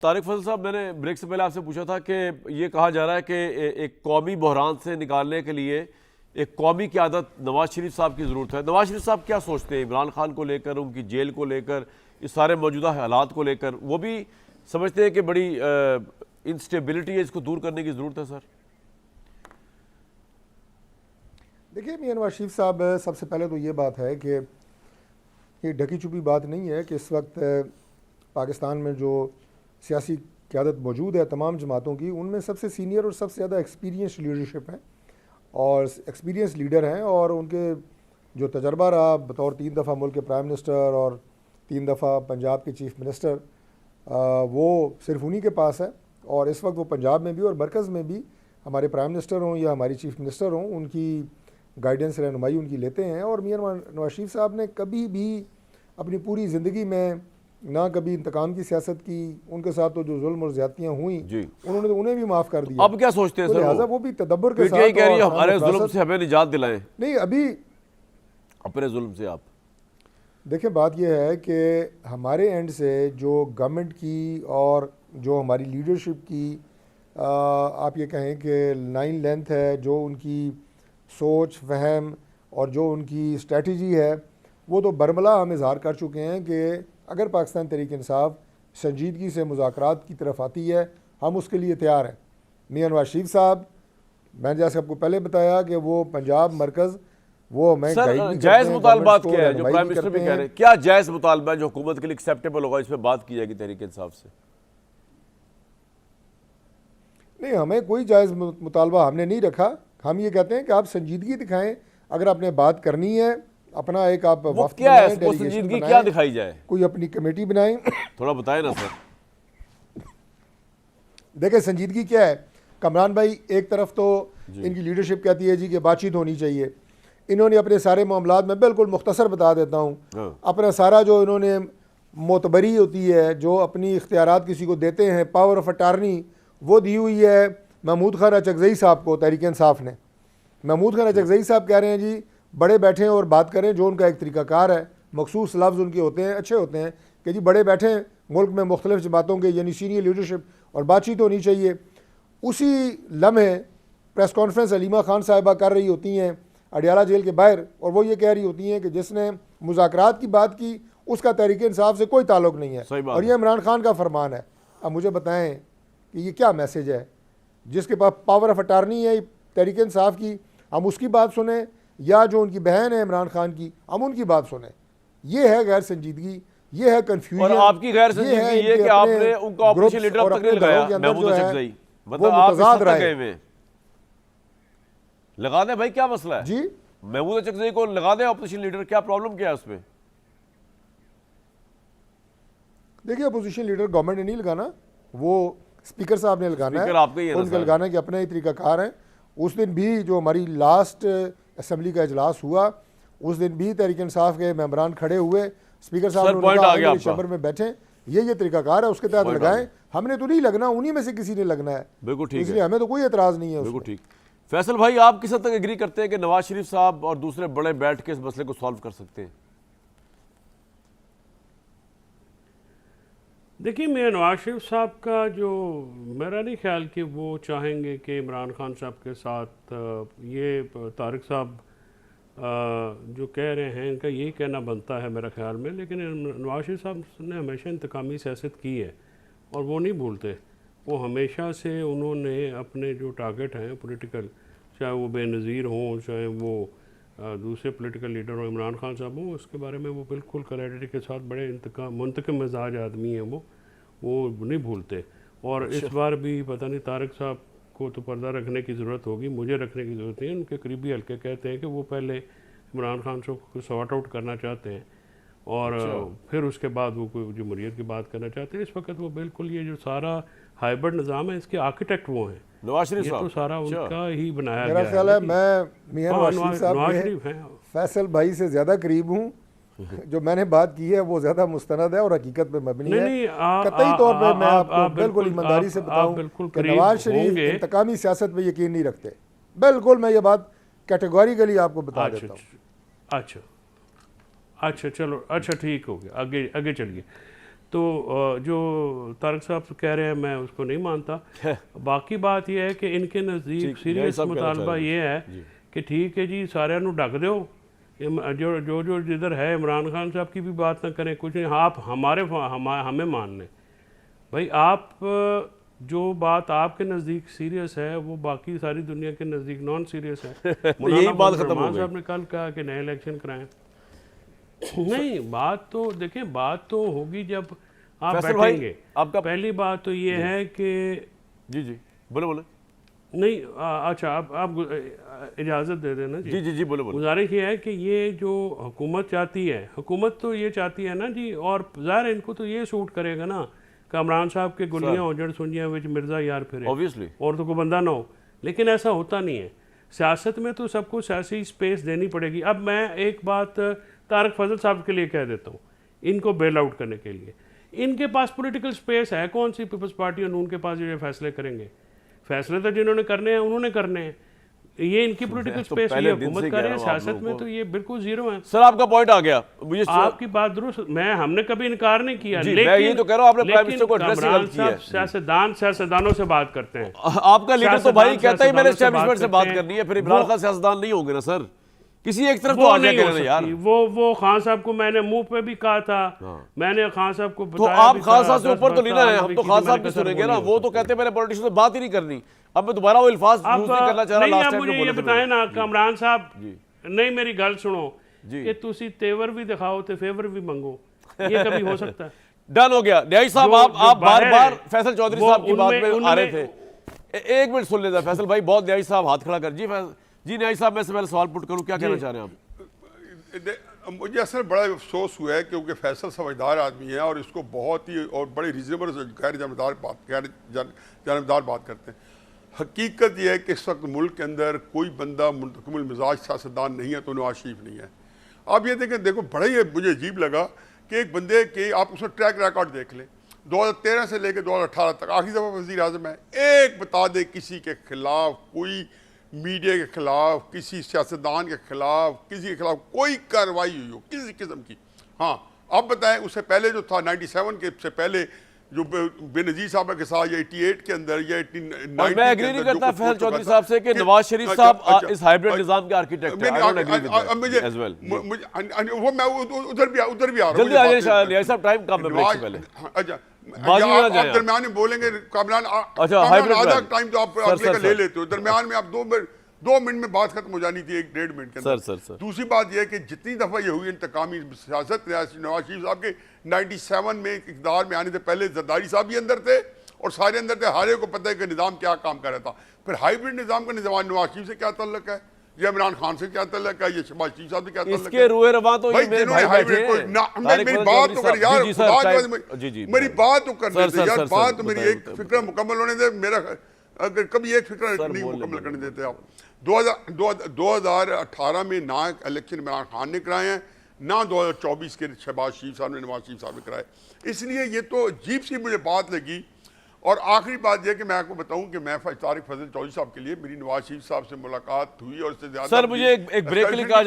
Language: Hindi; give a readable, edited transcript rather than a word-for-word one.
तारिक फजल साहब, मैंने ब्रेक से पहले आपसे पूछा था कि ये कहा जा रहा है कि एक कौमी बहरान से निकालने के लिए एक कौमी क़यादत नवाज शरीफ साहब की ज़रूरत है। नवाज शरीफ साहब क्या सोचते हैं इमरान खान को लेकर, उनकी जेल को लेकर, इस सारे मौजूदा हालात को लेकर? वो भी समझते हैं कि बड़ी इंस्टेबिलिटी है, इसको दूर करने की ज़रूरत है? सर देखिए मियां नवाज शरीफ साहब, सबसे पहले तो ये बात है कि ये ढकी छुपी बात नहीं है कि इस वक्त पाकिस्तान में जो सियासी क़यादत मौजूद है तमाम जमातों की, उनमें सबसे सीनियर और सबसे ज़्यादा एक्सपीरियंस लीडरशिप है और एक्सपीरियंस लीडर हैं, और उनके जो तजर्बा रहा बतौर 3 दफ़ा मुल्क के प्राइम मिनिस्टर और 3 दफ़ा पंजाब के चीफ़ मिनिस्टर, वो सिर्फ उन्हीं के पास है। और इस वक्त वो पंजाब में भी और मरकज़ में भी हमारे प्राइम मिनिस्टर हों या हमारी चीफ़ मिनिस्टर हों, उनकी गाइडेंस रहनुमाई उनकी लेते हैं। और मियां नवाज शरीफ साहब ने कभी भी अपनी पूरी ज़िंदगी में ना कभी इंतकाम की सियासत की, उनके साथ तो जो जुल्म और ज़्यादतियाँ हुई उन्होंने तो उन्हें भी माफ़ कर दिया। अब क्या सोचते हैं सर? लिहाजा वो भी तदब्बर के साथ कह रही है हमारे जुल्म से हमें निजात दिलाएं। नहीं, अभी अपने जुल्म से आप देखिए, बात यह है कि हमारे एंड से जो गवर्नमेंट की और जो हमारी लीडरशिप की आप ये कहें कि लाइन लेंथ है, जो उनकी सोच फहम और जो उनकी स्ट्रेटजी है, वो तो बरमला हम इजहार कर चुके हैं कि अगर पाकिस्तान तहरीक इंसाफ संजीदगी से मुज़ाकरात की तरफ आती है, हम उसके लिए तैयार हैं। मियां नवाज शरीफ साहब, मैंने जैसे आपको पहले बताया कि वो पंजाब मरकज़ वो हमें जायज़ मुतालबात क्या है जो प्राइम मिनिस्टर भी कह रहे हैं? क्या जायज़ मुतालबा है जो हुकूमत के लिए एक्सेप्टेबल होगा, इस पर बात की जाएगी तहरीक इंसाफ से? नहीं, हमें कोई जायज़ मुतालबा हमने नहीं रखा। हम ये कहते हैं कि आप संजीदगी दिखाएं, अगर आपने बात करनी है अपना एक आप वक्त क्या है, संजीदगी क्या दिखाई जाए? कोई अपनी कमेटी बनाएं, थोड़ा बताएं ना सर। देखें संजीदगी क्या है। कमरान भाई एक तरफ तो इनकी लीडरशिप कहती है जी कि बातचीत होनी चाहिए, इन्होंने अपने सारे मामलात में बिल्कुल मुख्तसर बता देता हूँ, अपना सारा जो इन्होंने मोतबरी होती है, जो अपनी इख्तियारात किसी को देते हैं, पावर ऑफ अटार्नी, वो दी हुई है महमूद खान अचकज़ई साहब को तहरीक इंसाफ ने। महमूद खान अचकज़ई साहब कह रहे हैं जी बड़े बैठें और बात करें, जो उनका एक तरीक़ाकार है, मखसूस लफ्ज़ उनके होते हैं, अच्छे होते हैं कि जी बड़े बैठें, मुल्क में मुख्तलिफ़ जमातों के यानी सीनियर लीडरशिप और बातचीत होनी चाहिए। उसी लम्हे प्रेस कॉन्फ्रेंस अलीमा खान साहिबा कर रही होती हैं अडियाला जेल के बाहर, और वो ये कह रही होती हैं कि जिसने मुज़ाकरात की बात की उसका तहरीक इंसाफ से कोई ताल्लुक़ नहीं है और ये इमरान खान का फरमान है। अब मुझे बताएं कि ये क्या मैसेज है? जिसके पास पावर ऑफ अटार्नी है तहरीक इंसाफ की, हम उसकी बात सुने, या जो उनकी बहन है इमरान खान की, हम उनकी बात सुने? ये है गैर संजीदगी, ये है कंफ्यूजन। और आपकी गैर संजीदगी ये कि आपने उनका ऑपरेशन लीडर अब तक नहीं लगाया, महमूद अचकज़ई, मतलब आप इस हद तक गए हुए। लगा दें भाई, क्या मसला है जी? महमूद अचकज़ई को लगा दें ऑपोजिशन लीडर, क्या प्रॉब्लम क्या है उसमें? देखिए, अपोजिशन लीडर गवर्नमेंट ने नहीं लगाना, वो स्पीकर साहब ने लगाना है, उनका लगाना है कि अपने ही तरीकाकार हैं। उस दिन भी जो हमारी लास्ट असेंबली का इजलास हुआ, उस दिन भी तहरीक इंसाफ के मेंबरान खड़े हुए, स्पीकर साहब ने चैम्बर में बैठे, ये तरीकाकार है, उसके तहत लगाएं। हमने तो नहीं लगना, उन्हीं में से किसी ने लगना है, बिल्कुल ठीक, इसलिए हमें तो कोई एतराज़ नहीं है। बिल्कुल ठीक। फैसल भाई, आप किस हद तक एग्री करते हैं कि नवाज शरीफ साहब और दूसरे बड़े बैठ के इस मसले को सॉल्व कर सकते हैं? देखिए, मैं नवाज शरीफ साहब का जो मेरा नहीं ख्याल कि वो चाहेंगे कि इमरान खान साहब के साथ ये तारिक साहब जो कह रहे हैं इनका यही कहना बनता है मेरा ख्याल में। लेकिन नवाज शरीफ साहब ने हमेशा इंतकामी सियासत की है और वो नहीं भूलते। वो हमेशा से उन्होंने अपने जो टारगेट हैं पॉलिटिकल, चाहे वो बेनज़ीर हों, चाहे वो दूसरे पॉलिटिकल लीडर हो, इमरान खान साहब हो, उसके बारे में वो बिल्कुल क्लैरिटी के साथ बड़े मुंतकिम मिजाज आदमी हैं, वो नहीं भूलते। और इस बार भी पता नहीं तारिक साहब को तो पर्दा रखने की ज़रूरत होगी, मुझे रखने की ज़रूरत नहीं है। उनके करीबी हल्के कहते हैं कि वो पहले इमरान खान साहब को सॉर्ट आउट करना चाहते हैं और फिर उसके बाद वो कोई जमहूरियत की बात करना चाहते हैं। इस वक्त वो बिल्कुल ये जो सारा हाइब्रिड निज़ाम है इसके आर्किटेक्ट वो हैं, नवाज शरीफ साहब। तो सारा उनका ही बनाया मेरा ख्याल है। मैं मियां नवाज शरीफ के फैसल भाई से ज़्यादा करीब हूँ। जो मैंने बात की है वो ज़्यादा मुस्तनद है और हकीकत पे मबनी है। कतई तौर पे मैं आपको बिल्कुल ईमानदारी से बताऊं कि नवाज शरीफ इंतकामी सियासत पे यकीन नहीं रखते। बिल्कुल मैं ये बात कैटेगोरिकली आपको बता देता हूँ। अच्छा चलो, अच्छा ठीक हो गया, आगे चलिए। तो जो तारक साहब कह रहे हैं मैं उसको नहीं मानता। बाकी बात यह है कि इनके नज़दीक सीरियस मुतालबा ये है कि ठीक है जी सारे नू ढक दो, जो जिधर है इमरान खान साहब की भी बात ना करें, कुछ नहीं, आप हमें मान लें भाई। आप जो बात आपके नज़दीक सीरियस है वो बाकी सारी दुनिया के नज़दीक नॉन सीरियस है। यही बात खत्म हो गई। साहब ने कल कहा कि नए इलेक्शन कराएं। नहीं, बात तो देखें, बात तो होगी जब आप बैठेंगे। आपका पहली बात तो ये है कि जी बोले नहीं, अच्छा आप इजाज़त दे देना जी बोले। गुजारिश ये है कि ये जो हुकूमत चाहती है, हुकूमत तो ये चाहती है ना जी, और ज़ाहिर इनको तो ये सूट करेगा ना कि इमरान साहब के गुलियाँ उजड़ सुंजियाँ विच मिर्ज़ा यार फिरे, ऑब्वियसली और तो कोई बंदा ना हो। लेकिन ऐसा होता नहीं है। सियासत में तो सबको सियासी स्पेस देनी पड़ेगी। अब मैं एक बात तारक फजल साहब के लिए कह देता हूँ, इनको बेल आउट करने के लिए इनके पास पॉलिटिकल स्पेस है। कौन सी पीपल्स पार्टी और उनके पास ये फैसले करेंगे? फैसले तो जिन्होंने करने हैं उन्होंने करने हैं। ये इनकी पॉलिटिकल स्पेस ये हुकूमत कर रहे हैं, सियासत में तो ये बिल्कुल जीरो है। सर आपका पॉइंट आ गया मुझे। आपकी बात दुरुस्त, हमने कभी इनकार नहीं किया, लेकिन मैं ये तो कह रहा हूं आपने प्राइम मिनिस्टर को एड्रेस गलत किया है। सियासतदानों से बात करते हैं। आपका लीडर तो भाई कहता ही मैंने एस्टैब्लिशमेंट से बात करनी है, फिर इमरान खान सियासतदान नहीं होंगे ना सर, किसी एक तरफ तो आ जाएगा यार। वो खान साहब को मैंने मुंह पे भी कहा था, मैंने खान साहब को तो आप खान साहब से ऊपर तो नहीं ना है, हम तो खान साहब की सुनेंगे ना। वो तो कहते हैं मैंने पॉलिटिशियन से बात ही नहीं करनी। अब मैं दोबारा वो अल्फाज यूज नहीं करना चाह रहा। लास्ट टाइम मुझे ये बताएं ना इमरान साहब, नहीं मेरी गल सुनो कि तुसी तेवर भी दिखाओ तो फेवर भी मंगो, ये कभी हो सकता है? डन हो गया। न्यायी साहब आप बार-बार फैसल चौधरी साहब की बात में आ रहे थे। एक मिनट सुन लेता फैसल भाई, बहुत न्यायी साहब हाथ खड़ा कर। जी न्यायी साहब, मैं से पहले सवाल पुट करूं, क्या कहना चाह रहे हैं आप? मुझे असल बड़ा अफसोस हुआ है क्योंकि फैसल समझदार आदमी है और इसको बहुत ही और बड़ी रीजनेबल गैर जानबदार बात करते हैं। हकीकत यह है कि इस वक्त मुल्क के अंदर कोई बंदा मुंतकमिल मिजाज सियासतदान नहीं है तो नवाज शरीफ नहीं है। आप ये देखें, देखो बड़ा ही मुझे अजीब लगा कि एक बंदे के आप उसका ट्रैक रिकॉर्ड देख लें, 2013 से लेकर 2018 तक आखिरी दफ़ा वज़ीर आज़म है, एक बता दे किसी के खिलाफ, कोई मीडिया के खिलाफ, किसी सियासतदान के खिलाफ, किसी के खिलाफ कोई कार्रवाई हुई हो किसी किस्म की। हाँ, अब बताएं उससे पहले जो था 97 के से पहले जो बेनजीर साहब के साथ या 88 के अंदर या 89 मैं एग्री नहीं करता फैसल चौधरी साहब से कि नवाज शरीफ साहब इस हाइब्रिड निजाम के आर्किटेक्ट हैं। वो मैं उधर भी आ रहा हूं। जल्दी आ जाइए न्यायी साहब, टाइम कम है ब्रेक से पहले। अच्छा, आप दरमियान में बोलेंगे कामरान, आधा टाइम तो आप ले लेते हो, दरमियान में आप 2 मिनट में बात खत्म हो जानी थी, 1-1.5 मिनट के अंदर। सर दूसरी बात यह है कि जितनी दफ़ा ये हुई इंतकामी सियासत, नवाज शरीफ साहब के 97 में इक़्तिदार में आने से पहले जरदारी साहब भी अंदर थे और सारे अंदर थे, हारे को पता है कि निज़ाम क्या काम कर रहा था। फिर हाइब्रिड निज़ाम का निज़ाम नवाज शरीफ से क्या ताल्लुक है, या इमरान खान से क्या ताल्लुक है, ये शहबाज शरीफ साहब से क्या ताल्लुक है? इसके रुए रवा तो भाई जिन्होंने हाइब्रिड को मेरी बात तो कर यार, मेरी बात तो करने दे यार, बात तो मेरी एक फिक्र मुकम्मल होने दे। मेरा अगर कभी एक फिक्र नहीं मुकम्मल करने देते आप। 2018 में ना इलेक्शन इमरान खान ने कराए हैं, ना 2024 के शहबाज शरीफ साहब ने, नवाज शरीफ साहब ने कराए। इसलिए ये तो अजीब सी मुझे बात लगी। और आखिरी बात यह कि मैं आपको बताऊं कि मैं तारिक फजल चौधरी साहब के लिए मेरी नवाज शरीफ साहब से मुलाकात हुई और इससे ज्यादा सर मुझे एक ब्रेक के लिए कहा